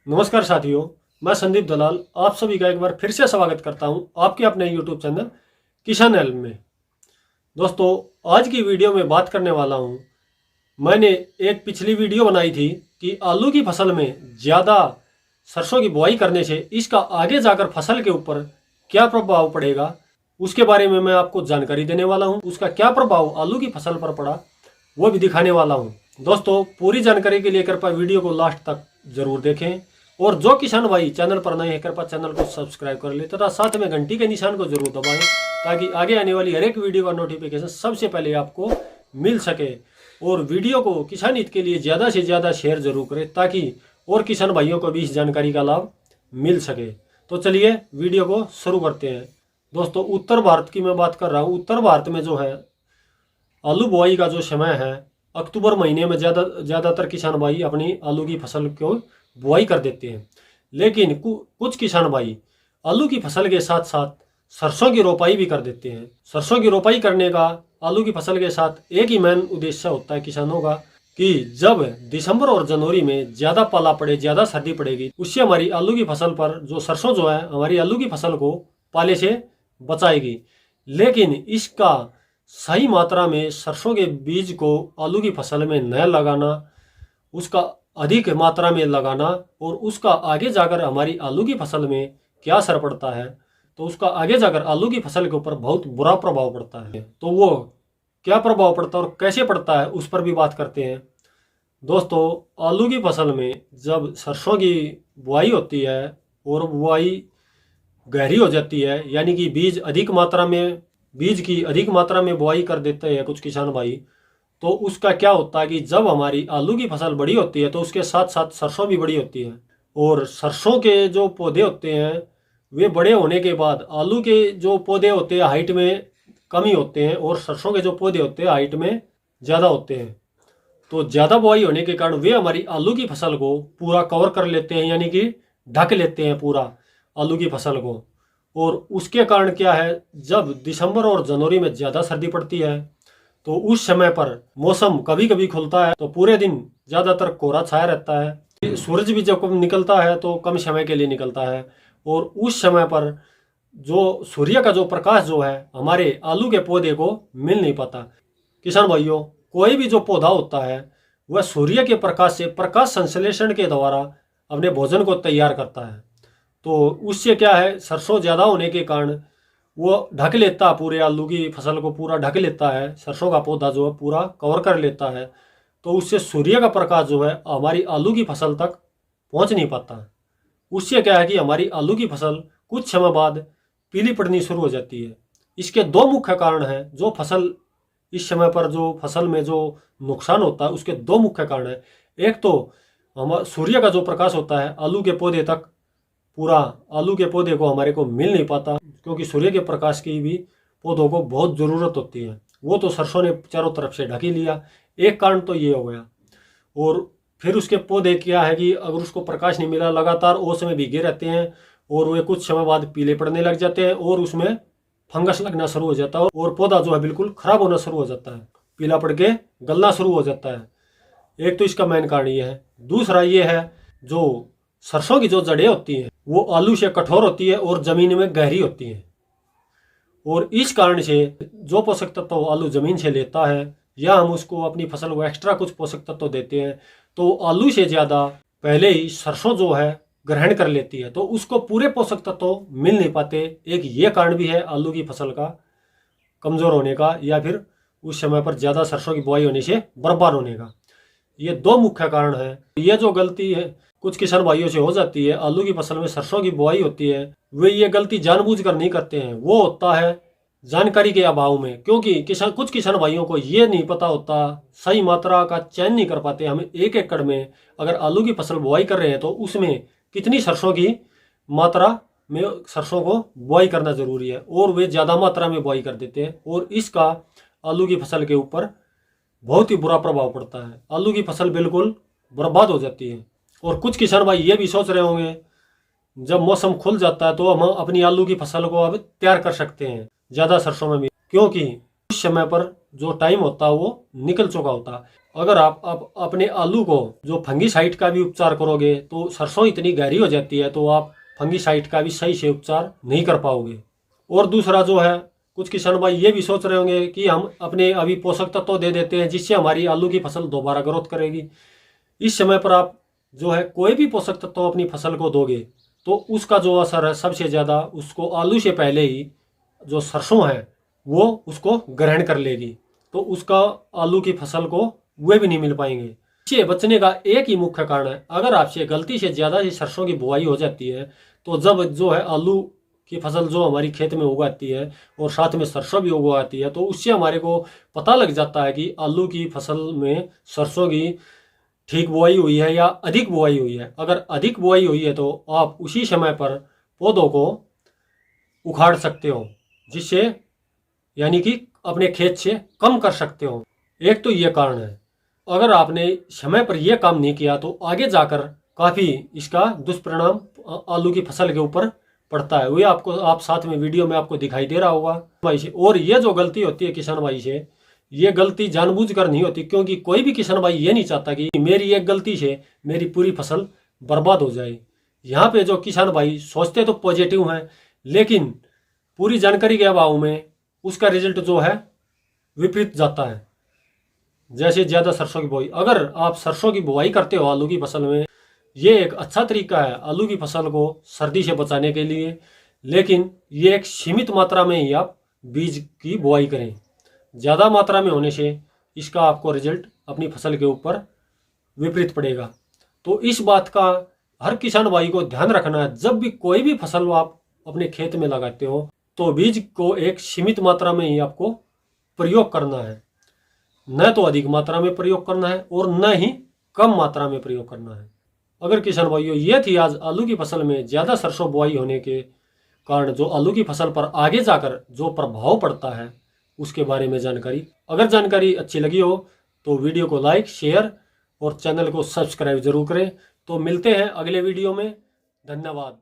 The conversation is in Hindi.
नमस्कार साथियों, मैं संदीप दलाल आप सभी का एक बार फिर से स्वागत करता हूं आपके अपने यूट्यूब चैनल किसान हेल्प में। दोस्तों, आज की वीडियो में बात करने वाला हूं। मैंने एक पिछली वीडियो बनाई थी कि आलू की फसल में ज़्यादा सरसों की बुआई करने से इसका आगे जाकर फसल के ऊपर क्या प्रभाव पड़ेगा, उसके बारे में मैं आपको जानकारी देने वाला हूँ। उसका क्या प्रभाव आलू की फसल पर पड़ा वो भी दिखाने वाला हूँ। दोस्तों, पूरी जानकारी के लिए कृपया वीडियो को लास्ट तक जरूर देखें और जो किसान भाई चैनल पर नए हैं कृपया चैनल को सब्सक्राइब कर ले तथा साथ में घंटी के निशान को जरूर दबाएं ताकि आगे आने वाली हर एक वीडियो का नोटिफिकेशन सबसे पहले आपको मिल सके। और वीडियो को किसान हित के लिए ज़्यादा से ज़्यादा शेयर जरूर करें ताकि और किसान भाइयों को भी इस जानकारी का लाभ मिल सके। तो चलिए वीडियो को शुरू करते हैं। दोस्तों, उत्तर भारत की मैं बात कर रहा हूँ। उत्तर भारत में जो है आलू बुआई का जो समय है अक्टूबर महीने में ज़्यादातर किसान भाई अपनी आलू की फसल को बुआई कर देते हैं। लेकिन कुछ किसान भाई आलू की फसल के साथ साथ सरसों की रोपाई भी कर देते हैं। सरसों की रोपाई करने का आलू की फसल के साथ एक ही मेन उद्देश्य होता है किसानों का कि जब दिसंबर और जनवरी में ज़्यादा पाला पड़े, ज़्यादा सर्दी पड़ेगी, उससे हमारी आलू की फसल पर जो सरसों जो है हमारी आलू की फसल को पाले से बचाएगी। लेकिन इसका सही मात्रा में सरसों के बीज को आलू की फसल में न लगाना, उसका अधिक मात्रा में लगाना और उसका आगे जाकर हमारी आलू की फसल में क्या असर पड़ता है, तो उसका आगे जाकर आलू की फसल के ऊपर बहुत बुरा प्रभाव पड़ता है। तो वो क्या प्रभाव पड़ता है और कैसे पड़ता है उस पर भी बात करते हैं। दोस्तों, आलू की फसल में जब सरसों की बुआई होती है और बुआई गहरी हो जाती है, यानी कि बीज की अधिक मात्रा में बुआई कर देते हैं कुछ किसान भाई, तो उसका क्या होता है कि जब हमारी आलू की फसल बड़ी होती है तो उसके साथ साथ सरसों भी बड़ी होती है। और सरसों के जो पौधे होते हैं वे बड़े होने के बाद आलू के जो पौधे होते हैं हाइट में कमी होते हैं और सरसों के जो पौधे होते हैं हाइट में ज़्यादा होते हैं। तो ज़्यादा बुआई होने के कारण वे हमारी आलू की फसल को पूरा कवर कर लेते हैं, यानी कि ढक लेते हैं पूरा आलू की फसल को। और उसके कारण क्या है, जब दिसंबर और जनवरी में ज़्यादा सर्दी पड़ती है तो उस समय पर मौसम कभी कभी खुलता है तो पूरे दिन ज़्यादातर कोहरा छाया रहता है। सूरज भी जब निकलता है तो कम समय के लिए निकलता है और उस समय पर जो सूर्य का जो प्रकाश जो है हमारे आलू के पौधे को मिल नहीं पाता। किसान भाइयों, कोई भी जो पौधा होता है वह सूर्य के प्रकाश से प्रकाश संश्लेषण के द्वारा अपने भोजन को तैयार करता है। तो उससे क्या है, सरसों ज़्यादा होने के कारण वो ढक लेता है पूरे आलू की फसल को, पूरा ढक लेता है, सरसों का पौधा जो है पूरा कवर कर लेता है। तो उससे सूर्य का प्रकाश जो है हमारी आलू की फसल तक पहुंच नहीं पाता। उससे क्या है कि हमारी आलू की फसल कुछ समय बाद पीली पड़नी शुरू हो जाती है। इसके दो मुख्य कारण हैं। जो फसल इस समय पर जो फसल में जो नुकसान होता है उसके दो मुख्य कारण हैं। एक तो हमारा सूर्य का जो प्रकाश होता है आलू के पौधे तक, पूरा आलू के पौधे को हमारे को मिल नहीं पाता, क्योंकि सूर्य के प्रकाश की भी पौधों को बहुत ज़रूरत होती है। वो तो सरसों ने चारों तरफ से ढक ही लिया, एक कारण तो ये हो गया। और फिर उसके पौधे क्या है कि अगर उसको प्रकाश नहीं मिला, लगातार ओस में भीगे रहते हैं और वे कुछ समय बाद पीले पड़ने लग जाते हैं और उसमें फंगस लगना शुरू हो जाता है और पौधा जो है बिल्कुल खराब होना शुरू हो जाता है, पीला पड़ के गलना शुरू हो जाता है। एक तो इसका मेन कारण ये है। दूसरा ये है, जो सरसों की जो जड़ें होती हैं वो आलू से कठोर होती है और जमीन में गहरी होती हैं और इस कारण से जो पोषक तत्व आलू जमीन से लेता है या हम उसको अपनी फसल को एक्स्ट्रा कुछ पोषक तत्व देते हैं तो आलू से ज़्यादा पहले ही सरसों जो है ग्रहण कर लेती है, तो उसको पूरे पोषक तत्व मिल नहीं पाते। एक ये कारण भी है आलू की फसल का कमज़ोर होने का या फिर उस समय पर ज़्यादा सरसों की बुआई होने से बर्बाद होने का। ये दो मुख्य कारण है। ये जो गलती है कुछ किसान भाइयों से हो जाती है, आलू की फसल में सरसों की बुआई होती है, वे ये गलती जानबूझकर नहीं करते हैं, वो होता है जानकारी के अभाव में। क्योंकि कुछ किसान भाइयों को ये नहीं पता होता, सही मात्रा का चयन नहीं कर पाते। हमें एक एकड़ में अगर आलू की फसल बुआई कर रहे हैं तो उसमें कितनी सरसों की मात्रा में सरसों को बुआई करना जरूरी है, और वे ज़्यादा मात्रा में बुआई कर देते हैं और इसका आलू की फसल के ऊपर बहुत ही बुरा प्रभाव पड़ता है। आलू की फसल बिल्कुल बर्बाद हो जाती है। और कुछ किसान भाई ये भी सोच रहे होंगे जब मौसम खुल जाता है तो हम अपनी आलू की फसल को अब तैयार कर सकते हैं ज़्यादा सरसों में भी, क्योंकि उस समय पर जो टाइम होता है वो निकल चुका होता है। अगर आप अपने आलू को जो फंगीसाइड का भी उपचार करोगे तो सरसों इतनी गहरी हो जाती है तो आप फंगीसाइड का भी सही से उपचार नहीं कर पाओगे। और दूसरा जो है, कुछ किसान भाई ये भी सोच रहे होंगे कि हम अपने अभी पोषक तत्व दे देते हैं जिससे हमारी आलू की फसल दोबारा ग्रोथ करेगी। इस समय पर आप जो है कोई भी पोषक तत्व अपनी फसल को दोगे तो उसका जो असर है सबसे ज़्यादा उसको आलू से पहले ही जो सरसों है वो उसको ग्रहण कर लेगी, तो उसका आलू की फसल को वे भी नहीं मिल पाएंगे। इससे बचने का एक ही मुख्य कारण है, अगर आपसे गलती से ज़्यादा ही सरसों की बुआई हो जाती है तो जब जो है आलू की फसल जो हमारी खेत में उगाती है और साथ में सरसों भी उगाती है तो उससे हमारे को पता लग जाता है कि आलू की फसल में सरसों की ठीक बुआई हुई है या अधिक बुआई हुई है। अगर अधिक बुआई हुई है तो आप उसी समय पर पौधों को उखाड़ सकते हो, जिससे यानी कि अपने खेत से कम कर सकते हो। एक तो ये कारण है। अगर आपने समय पर यह काम नहीं किया तो आगे जाकर काफ़ी इसका दुष्परिणाम आलू की फसल के ऊपर पड़ता है। वो आपको आप साथ में वीडियो में आपको दिखाई दे रहा होगा भाई से। और ये जो गलती होती है किसान भाई से, ये गलती जानबूझकर नहीं होती, क्योंकि कोई भी किसान भाई ये नहीं चाहता कि मेरी एक गलती से मेरी पूरी फसल बर्बाद हो जाए। यहाँ पे जो किसान भाई सोचते तो पॉजिटिव हैं, लेकिन पूरी जानकारी के अभाव में उसका रिजल्ट जो है विपरीत जाता है। जैसे ज़्यादा सरसों की बुआई, अगर आप सरसों की बुआई करते हो आलू की फसल में, ये एक अच्छा तरीका है आलू की फसल को सर्दी से बचाने के लिए, लेकिन ये एक सीमित मात्रा में ही आप बीज की बुआई करें। ज़्यादा मात्रा में होने से इसका आपको रिजल्ट अपनी फसल के ऊपर विपरीत पड़ेगा। तो इस बात का हर किसान भाई को ध्यान रखना है, जब भी कोई भी फसल आप अपने खेत में लगाते हो तो बीज को एक सीमित मात्रा में ही आपको प्रयोग करना है, न तो अधिक मात्रा में प्रयोग करना है और न ही कम मात्रा में प्रयोग करना है। अगर किसान भाइयों, ये थी आज आलू की फसल में ज़्यादा सरसों बुआई होने के कारण जो आलू की फसल पर आगे जाकर जो प्रभाव पड़ता है उसके बारे में जानकारी। अगर जानकारी अच्छी लगी हो तो वीडियो को लाइक, शेयर और चैनल को सब्सक्राइब जरूर करें। तो मिलते हैं अगले वीडियो में। धन्यवाद।